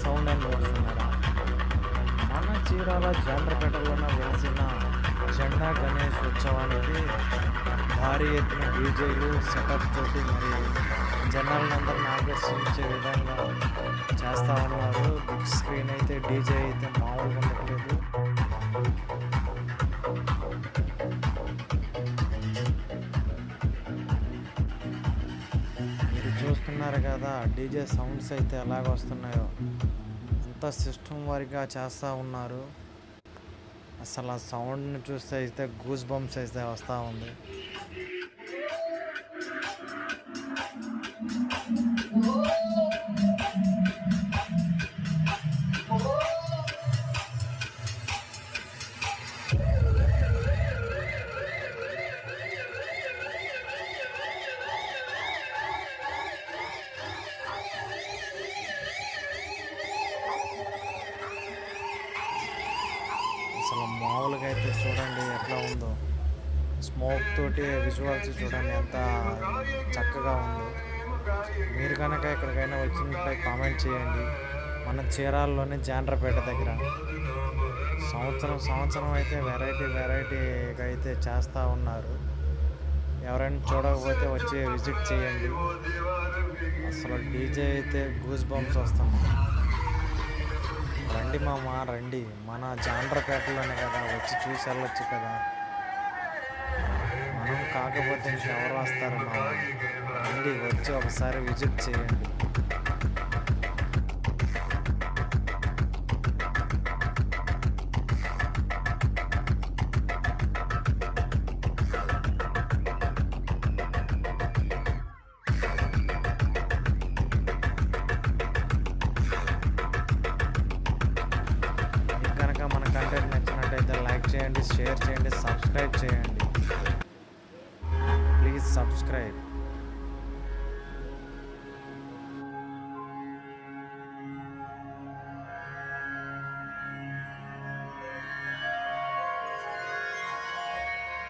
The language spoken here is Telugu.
సౌండ్ అని వస్తున్నాడా? మన చీరాల జాండ్రపేటలోన వెలిసిన జెండా గణేష్ ఉత్సవానికి భారీ ఎత్తున డీజేలు సెటప్ తోటి మరి జనాలందరిని ఆకర్షించే విధంగా చేస్తూ ఉన్నారు. బిగ్ స్క్రీన్ అయితే డీజే అయితే మామూలుగా ఉండట్లేదు. మీరు చూస్తున్నారు కదా డీజే సౌండ్స్ అయితే ఎలాగ వస్తున్నాయో, అంతా సిస్టమ్ వారిగా చేస్తూ ఉన్నారు. అసలు ఆ సౌండ్ని చూస్తే అయితే గూస్ బంప్స్ అయితే వస్తూ ఉంది. అసలు మామూలుగా అయితే చూడండి ఎట్లా ఉందో, స్మోక్ తోటి విజువల్స్ చూడండి ఎంత చక్కగా ఉందో. మీరు కనుక ఎక్కడికైనా వచ్చినట్లయితే కామెంట్ చేయండి. మన చీరాల్లోని జాండ్రపేట దగ్గర సంవత్సరం అయితే వెరైటీగా అయితే చేస్తూ ఉన్నారు. ఎవరైనా చూడకపోతే వచ్చి విజిట్ చేయండి. అసలు డీజే అయితే గూస్ బంప్స్ వస్తుంది. రండి మామ రండి, మన జాండ్రపేటలోనే కదా, వచ్చి చూసి వెళ్ళొచ్చు కదా. మనం కాకపోతే ఇంకెవరు వస్తారు మామ? రండి, వచ్చి ఒకసారి విజిట్ చేయండి. మన కంటెంట్ నచ్చినట్టయితే లైక్ చేయండి, షేర్ చేయండి, సబ్స్క్రైబ్ చేయండి. Please subscribe.